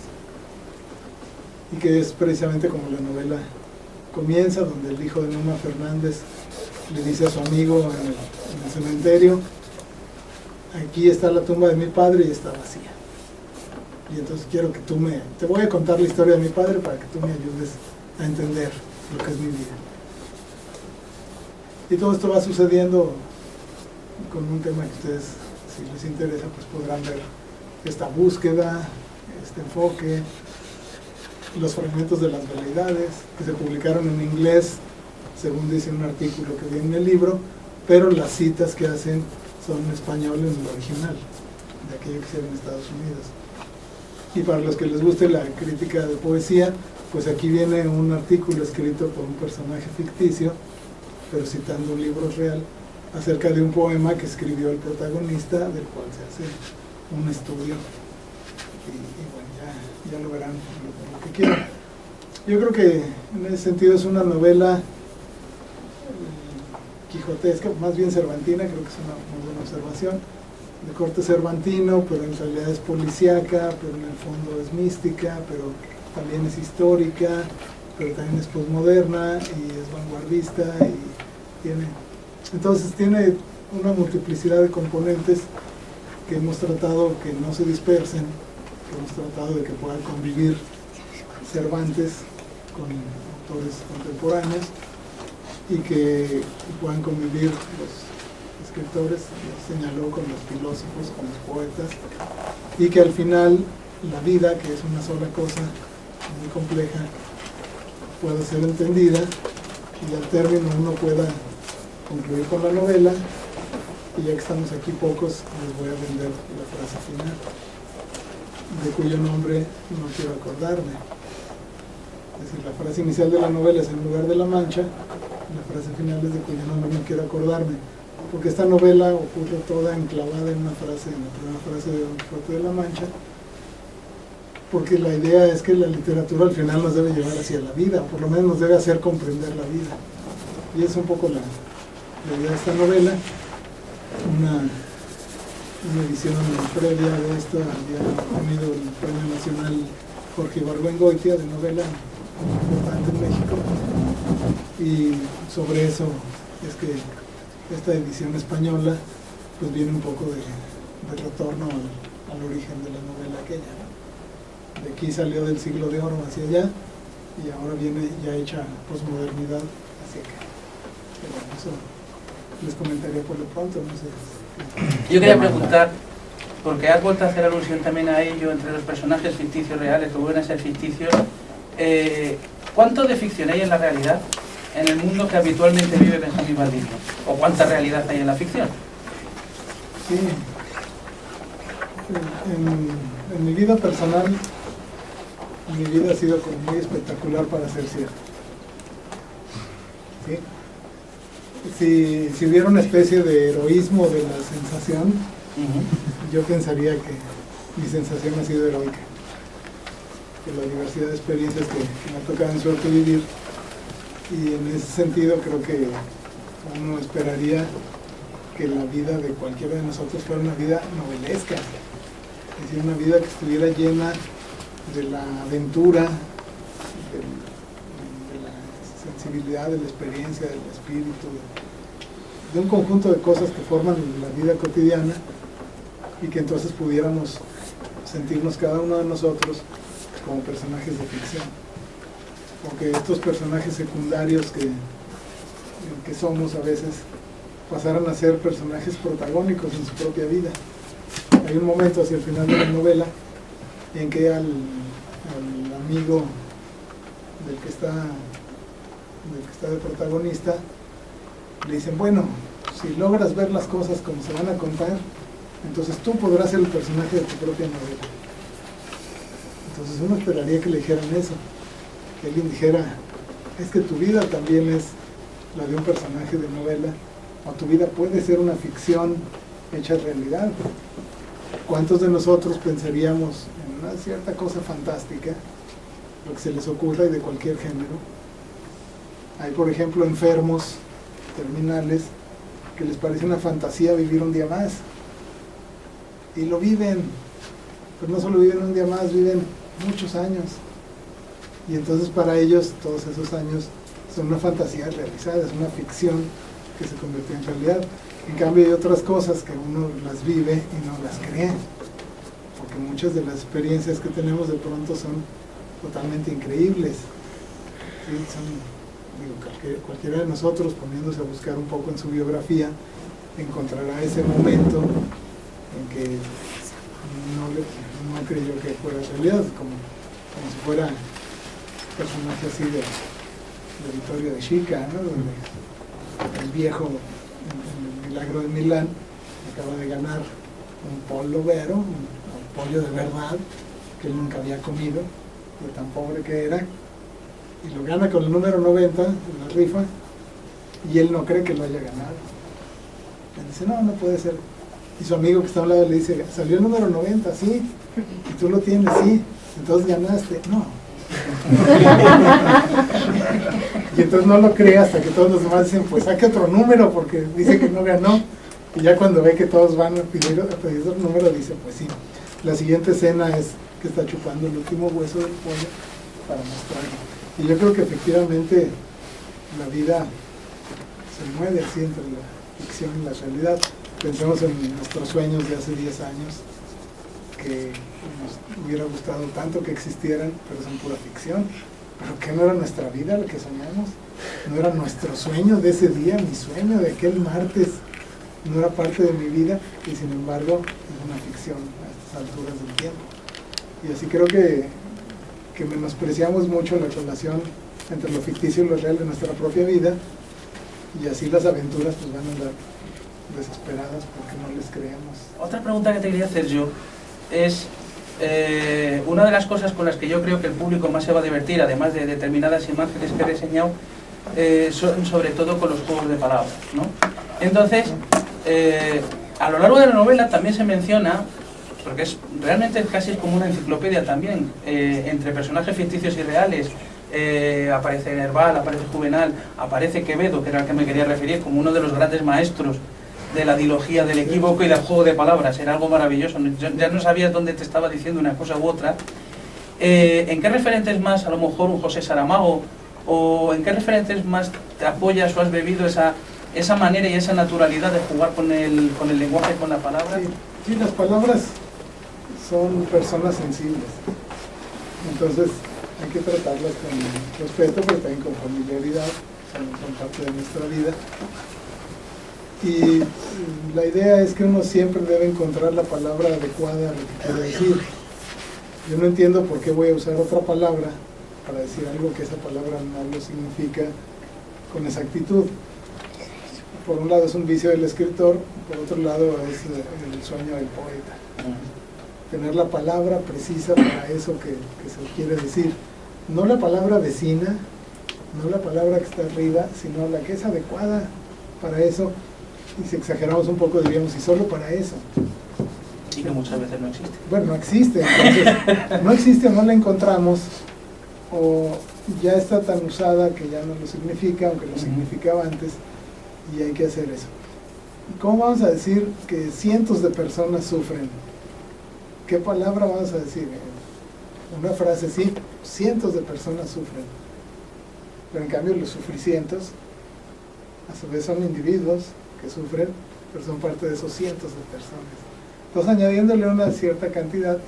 y que es precisamente como la novela comienza, donde el hijo de Numa Fernández le dice a su amigo en el cementerio, aquí está la tumba de mi padre y está vacía. Y entonces quiero que te voy a contar la historia de mi padre para que tú me ayudes a entender lo que es mi vida. Y todo esto va sucediendo con un tema que ustedes, si les interesa, pues podrán ver esta búsqueda, este enfoque, los fragmentos de las veleidades, que se publicaron en inglés, según dice un artículo que viene en el libro, pero las citas que hacen son en español en el original, de aquello que se ve en Estados Unidos. Y para los que les guste la crítica de poesía, pues aquí viene un artículo escrito por un personaje ficticio, pero citando un libro real, acerca de un poema que escribió el protagonista, del cual se hace un estudio. Y bueno, ya lo verán lo que quieran. Yo creo que en ese sentido es una novela quijotesca, más bien cervantina, creo que es una muy buena observación, de corte cervantino, pero en realidad es policíaca, pero en el fondo es mística, pero también es histórica, pero también es posmoderna y es vanguardista y tiene una multiplicidad de componentes que hemos tratado que no se dispersen, que hemos tratado de que puedan convivir Cervantes con autores contemporáneos y que puedan convivir los escritores, señaló, con los filósofos, con los poetas, y que al final la vida, que es una sola cosa muy compleja, pueda ser entendida y al término uno pueda concluir con la novela. Y ya que estamos aquí pocos, les voy a vender la frase final, de cuyo nombre no quiero acordarme. Es decir, la frase inicial de la novela es En lugar de la Mancha, la frase final es de cuyo nombre no quiero acordarme, porque esta novela ocurre toda enclavada en una frase, en la primera frase de Don Quijote de la Mancha, porque la idea es que la literatura al final nos debe llevar hacia la vida, o por lo menos nos debe hacer comprender la vida. Y es un poco la idea de esta novela. Una edición previa de esto había tenido el Premio Nacional Jorge Ibargüengoitia de novela, importante en México, y sobre eso es que esta edición española pues viene un poco de retorno al origen de la novela aquella, ¿no? De aquí salió del siglo de oro hacia allá y ahora viene ya hecha posmodernidad hacia acá. Pero bueno, eso les comentaría por lo pronto, no sé. Yo quería preguntar, porque has vuelto a hacer alusión también a ello, entre los personajes ficticios reales, que vuelven a ser ficticios, ¿cuánto de ficción hay en la realidad, en el mundo que habitualmente vive Benjamín Baldino? ¿O cuánta realidad hay en la ficción? Sí. En mi vida personal, mi vida ha sido como muy espectacular para ser cierta. ¿Sí? Si hubiera una especie de heroísmo de la sensación, yo pensaría que mi sensación ha sido heroica. Que la diversidad de experiencias que me ha tocado en suerte vivir, y en ese sentido creo que uno esperaría que la vida de cualquiera de nosotros fuera una vida novelesca, es decir, una vida que estuviera llena de la aventura, de la sensibilidad, de la experiencia, del espíritu, de un conjunto de cosas que forman la vida cotidiana, y que entonces pudiéramos sentirnos cada uno de nosotros como personajes de ficción. Porque estos personajes secundarios que somos a veces pasaran a ser personajes protagónicos en su propia vida. Hay un momento hacia el final de la novela en que al amigo del que está de protagonista le dicen, bueno, si logras ver las cosas como se van a contar, entonces tú podrás ser el personaje de tu propia novela. Entonces uno esperaría que le dijeran eso, que alguien dijera, es que tu vida también es la de un personaje de novela, o tu vida puede ser una ficción hecha realidad. ¿Cuántos de nosotros pensaríamos en una cierta cosa fantástica, lo que se les ocurra y de cualquier género? Hay, por ejemplo, enfermos terminales que les parece una fantasía vivir un día más, y lo viven, pero no solo viven un día más, viven muchos años, y entonces para ellos todos esos años son una fantasía realizada, es una ficción que se convirtió en realidad. En cambio hay otras cosas que uno las vive y no las cree, porque muchas de las experiencias que tenemos de pronto son totalmente increíbles. ¿Sí? Cualquiera de nosotros, poniéndose a buscar un poco en su biografía, encontrará ese momento en que no creyó que fuera realidad, como si fuera un personaje así de Vittorio de Sica, ¿no? Donde el viejo en el Milagro de Milán acaba de ganar un pollo vero, un pollo de verdad que él nunca había comido, de tan pobre que era, y lo gana con el número 90 en la rifa, y él no cree que lo haya ganado. Él dice, no puede ser. Y su amigo que está a un lado le dice, salió el número 90, sí, y tú lo tienes, sí, entonces ganaste. No. Y entonces no lo cree hasta que todos los demás dicen, pues saque otro número porque dice que no ganó, y ya cuando ve que todos van a pedir otro número dice, pues sí. La siguiente escena es que está chupando el último hueso del pollo para mostrarlo. Y yo creo que efectivamente la vida se mueve así entre la ficción y la realidad. Pensemos en nuestros sueños de hace 10 años, que nos hubiera gustado tanto que existieran, pero son pura ficción. ¿Pero qué no era nuestra vida lo que soñamos? ¿No era nuestro sueño de ese día, mi sueño de aquel martes? No era parte de mi vida, y sin embargo es una ficción a estas alturas del tiempo. Y así creo que menospreciamos mucho la relación entre lo ficticio y lo real de nuestra propia vida, y así las aventuras pues van a andar desesperadas porque no les creemos. Otra pregunta que te quería hacer yo es, una de las cosas con las que yo creo que el público más se va a divertir, además de determinadas imágenes que he reseñado, son sobre todo con los juegos de palabras, ¿no? Entonces, a lo largo de la novela también se menciona, porque realmente casi es como una enciclopedia también, entre personajes ficticios y reales. Aparece Nerval, aparece Juvenal, aparece Quevedo, que era al que me quería referir, como uno de los grandes maestros de la dilogía del equívoco y del juego de palabras. Era algo maravilloso, ya no sabías dónde te estaba diciendo una cosa u otra. ¿En qué referentes más, a lo mejor un José Saramago, o en qué referentes más te apoyas o has bebido esa manera y esa naturalidad de jugar con el lenguaje, con la palabra? Sí, las palabras son personas sensibles, entonces hay que tratarlas con respeto, pero también con familiaridad, son parte de nuestra vida. Y la idea es que uno siempre debe encontrar la palabra adecuada a lo que quiere decir. Yo no entiendo por qué voy a usar otra palabra para decir algo que esa palabra no lo significa con exactitud. Por un lado es un vicio del escritor, por otro lado es el sueño del poeta. Tener la palabra precisa para eso que se quiere decir. No la palabra vecina, no la palabra que está arriba, sino la que es adecuada para eso. Y si exageramos un poco diríamos, y solo para eso. Y que muchas veces no existe. Bueno, no existe, entonces no existe o no la encontramos, o ya está tan usada que ya no lo significa, aunque lo significaba antes, y hay que hacer eso. ¿Cómo vamos a decir que cientos de personas sufren? ¿Qué palabra vamos a decir? una frase, sí, cientos de personas sufren, pero en cambio los sufricientos a su vez son individuos que sufren, pero son parte de esos cientos de personas. Entonces, añadiéndole una cierta cantidad,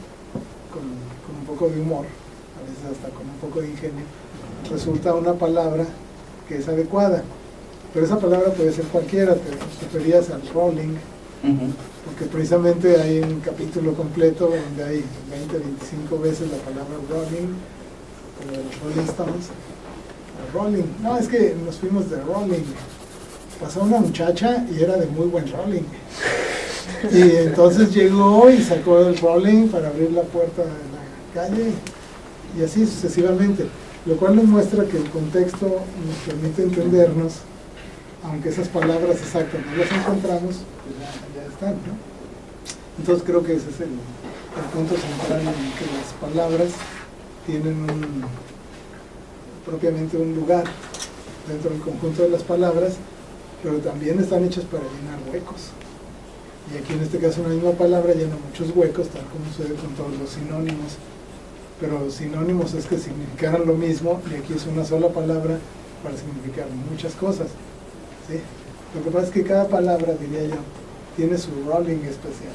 con un poco de humor, a veces hasta con un poco de ingenio, resulta una palabra que es adecuada. Pero esa palabra puede ser cualquiera, te referías al rolling, porque precisamente hay un capítulo completo donde hay 20, 25 veces la palabra rolling, como de los Rolling Stones. Rolling, no, es que nos fuimos de rolling. Pasó una muchacha y era de muy buen rolling. Y entonces llegó y sacó el rolling para abrir la puerta de la calle, y así sucesivamente. Lo cual nos muestra que el contexto nos permite entendernos, aunque esas palabras exactas no las encontramos, pues ya están, ¿no? Entonces creo que ese es el punto central, en que las palabras tienen propiamente un lugar dentro del conjunto de las palabras, pero también están hechas para llenar huecos. Y aquí en este caso una misma palabra llena muchos huecos, tal como sucede con todos los sinónimos. Pero sinónimos es que significaran lo mismo, y aquí es una sola palabra para significar muchas cosas, ¿sí? Lo que pasa es que cada palabra, diría yo, tiene su rolling especial.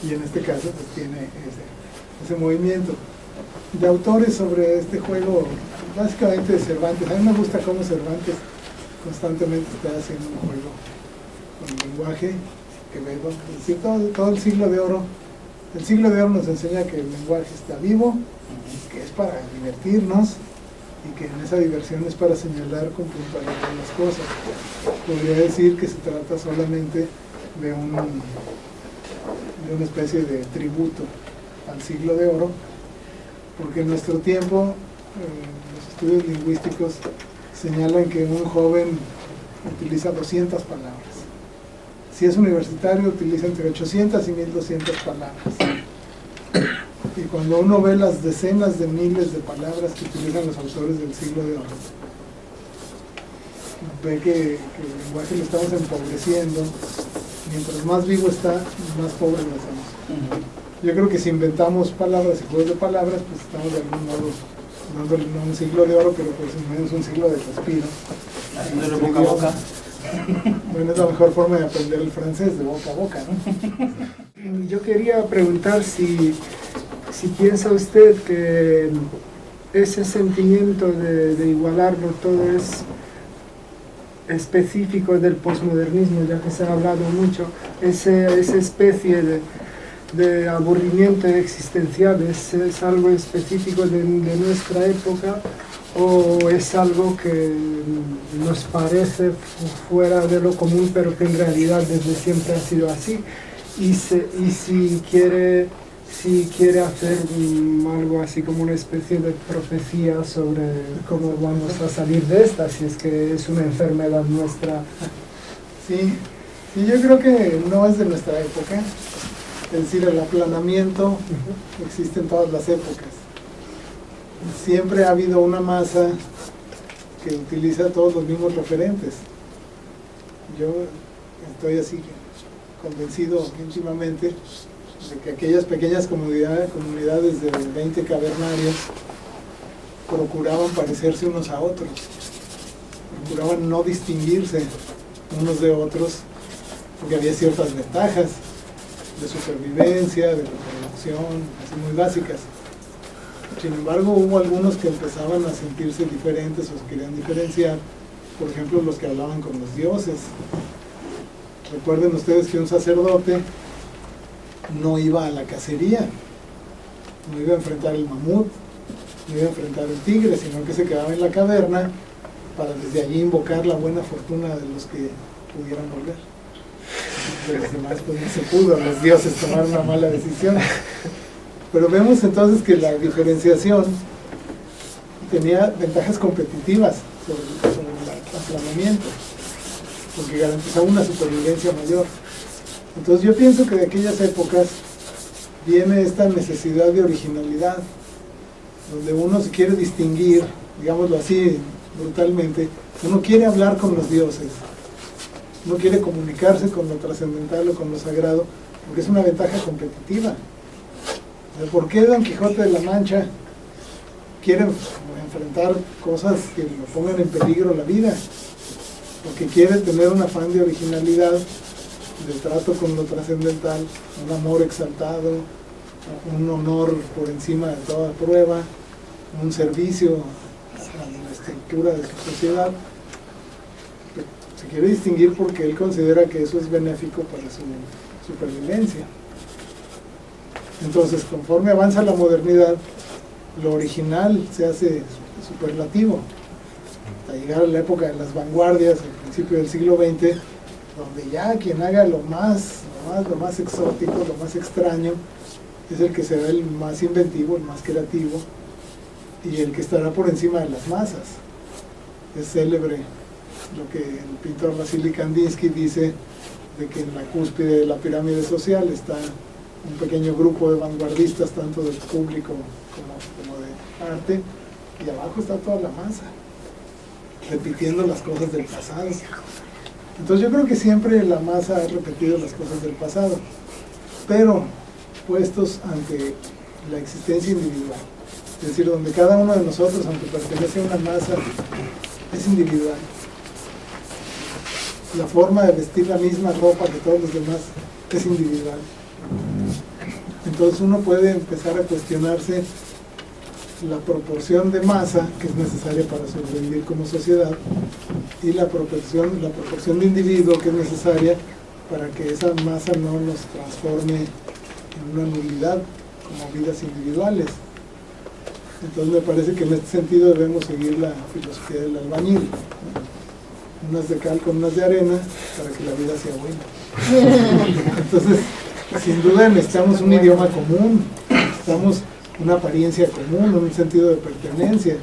Y en este caso pues tiene ese movimiento. De autores sobre este juego, básicamente de Cervantes. A mí me gusta cómo Cervantes constantemente está haciendo un juego con el lenguaje, Quevedo, es decir, todo el siglo de oro. El siglo de oro nos enseña que el lenguaje está vivo, que es para divertirnos, y que en esa diversión es para señalar con puntualidad las cosas. Podría decir que se trata solamente de una especie de tributo al siglo de oro, porque en nuestro tiempo los estudios lingüísticos señalan que un joven utiliza 200 palabras. Si es universitario, utiliza entre 800 y 1200 palabras. Y cuando uno ve las decenas de miles de palabras que utilizan los autores del siglo de oro, ve que el lenguaje lo estamos empobreciendo. Mientras más vivo está, más pobre lo hacemos. Yo creo que si inventamos palabras y juegos de palabras, pues estamos de algún modo dándole no un siglo de oro, pero por lo menos un siglo de respiro. Haciéndolo boca a boca. Bueno, es la mejor forma de aprender el francés, de boca a boca, ¿no? Yo quería preguntar si piensa usted que ese sentimiento de igualarlo todo es específico del posmodernismo, ya que se ha hablado mucho, esa especie de aburrimiento existencial, ¿es algo específico de nuestra época o es algo que nos parece fuera de lo común pero que en realidad desde siempre ha sido así? Y si quiere hacer algo así como una especie de profecía sobre cómo vamos a salir de esta, si es que es una enfermedad nuestra. Sí, yo creo que no es de nuestra época. Es decir, el aplanamiento existe en todas las épocas. Siempre ha habido una masa que utiliza todos los mismos referentes. Yo estoy así convencido íntimamente de que aquellas pequeñas comunidades de 20 cavernarios procuraban parecerse unos a otros, procuraban no distinguirse unos de otros, porque había ciertas ventajas de supervivencia, de reproducción, así muy básicas. Sin embargo, hubo algunos que empezaban a sentirse diferentes o se querían diferenciar, por ejemplo, los que hablaban con los dioses. Recuerden ustedes que un sacerdote no iba a la cacería, no iba a enfrentar el mamut, no iba a enfrentar el tigre, sino que se quedaba en la caverna para desde allí invocar la buena fortuna de los que pudieran volver. De los demás pues no se pudo, los dioses tomaron una mala decisión. Pero vemos entonces que la diferenciación tenía ventajas competitivas sobre el aplanamiento, porque garantizaba una supervivencia mayor. Entonces yo pienso que de aquellas épocas viene esta necesidad de originalidad, donde uno se quiere distinguir, digámoslo así brutalmente, uno quiere hablar con los dioses, uno quiere comunicarse con lo trascendental o con lo sagrado, porque es una ventaja competitiva. ¿Por qué Don Quijote de la Mancha quiere enfrentar cosas que le pongan en peligro la vida? Porque quiere tener un afán de originalidad, de trato con lo trascendental, un amor exaltado, un honor por encima de toda prueba, un servicio a la estructura de su sociedad. Se quiere distinguir porque él considera que eso es benéfico para su supervivencia. Entonces, conforme avanza la modernidad, lo original se hace superlativo, hasta llegar a la época de las vanguardias, al principio del siglo XX, donde ya quien haga lo más exótico, lo más extraño, es el que será el más inventivo, el más creativo, y el que estará por encima de las masas. Es célebre lo que el pintor Vasily Kandinsky dice, de que en la cúspide de la pirámide social está un pequeño grupo de vanguardistas, tanto del público como de arte, y abajo está toda la masa, repitiendo las cosas del pasado. Entonces yo creo que siempre la masa ha repetido las cosas del pasado, pero puestos ante la existencia individual, es decir, donde cada uno de nosotros, aunque pertenece a una masa, es individual. La forma de vestir la misma ropa que todos los demás es individual. Entonces uno puede empezar a cuestionarse la proporción de masa que es necesaria para sobrevivir como sociedad y la proporción de individuo que es necesaria para que esa masa no nos transforme en una nulidad como vidas individuales. Entonces me parece que en este sentido debemos seguir la filosofía del albañil, ¿no? Unas de cal con unas de arena para que la vida sea buena. Entonces, sin duda necesitamos un idioma común, necesitamos una apariencia común, un sentido de pertenencia,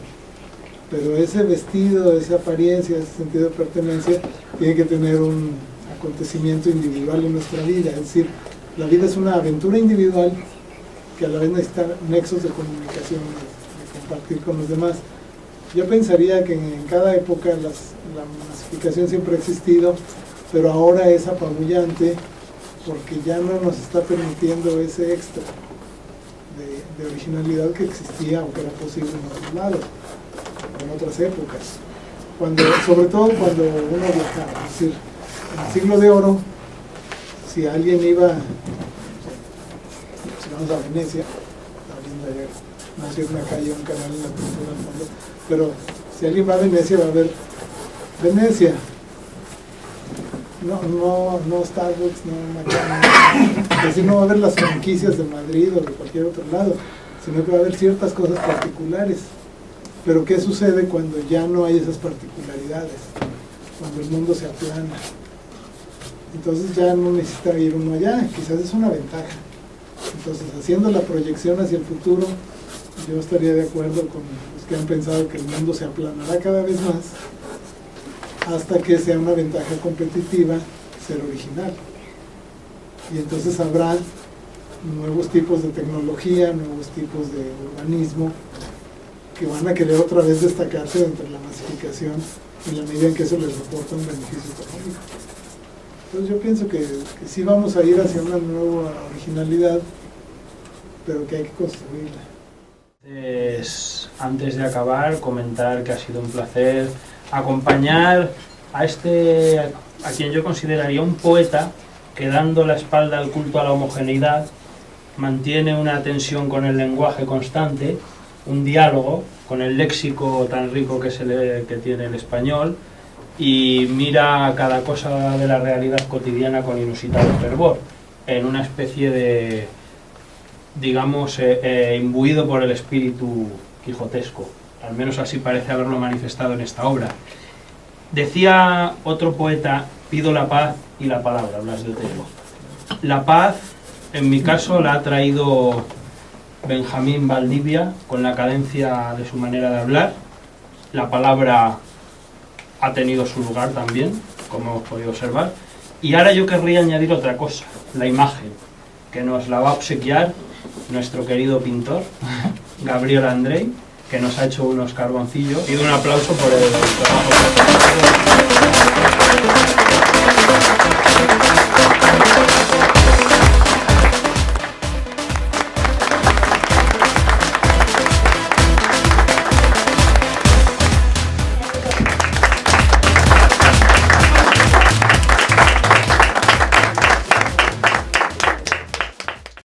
pero ese vestido, esa apariencia, ese sentido de pertenencia tiene que tener un acontecimiento individual en nuestra vida. Es decir, la vida es una aventura individual que a la vez necesita nexos de comunicación, de compartir con los demás. Yo pensaría que en cada época la masificación siempre ha existido, pero ahora es apabullante porque ya no nos está permitiendo ese extra de originalidad que existía o que era posible en otros lados, en otras épocas. Sobre todo cuando uno viajaba, es decir, en el siglo de oro, si alguien iba, si vamos a Venecia, no sé si es una calle o un canal en la pintura al fondo, pero si alguien va a Venecia va a ver Venecia, no Starbucks, no McDonald's, es decir, no va a haber las franquicias de Madrid o de cualquier otro lado, sino que va a haber ciertas cosas particulares. Pero ¿qué sucede cuando ya no hay esas particularidades? Cuando el mundo se aplana. Entonces ya no necesita ir uno allá, quizás es una ventaja. Entonces, haciendo la proyección hacia el futuro, yo estaría de acuerdo con los que han pensado que el mundo se aplanará cada vez más hasta que sea una ventaja competitiva ser original. Y entonces habrá nuevos tipos de tecnología, nuevos tipos de urbanismo que van a querer otra vez destacarse dentro de la masificación en la medida en que eso les reporta un beneficio económico. Entonces yo pienso que sí vamos a ir hacia una nueva originalidad, pero que hay que construirla. Antes de acabar, comentar que ha sido un placer acompañar a quien yo consideraría un poeta que, dando la espalda al culto a la homogeneidad, mantiene una tensión con el lenguaje constante, un diálogo con el léxico tan rico que tiene el español, y mira cada cosa de la realidad cotidiana con inusitado fervor, en una especie de, digamos, imbuido por el espíritu quijotesco. Al menos así parece haberlo manifestado en esta obra. Decía otro poeta: pido la paz y la palabra, Blas de Otero. La paz, en mi caso, la ha traído Benjamín Valdivia con la cadencia de su manera de hablar. La palabra ha tenido su lugar también, como hemos podido observar. Y ahora yo querría añadir otra cosa, la imagen, que nos la va a obsequiar nuestro querido pintor, Gabriel Andrei, que nos ha hecho unos carboncillos. Pido un aplauso por el trabajo que ha hecho.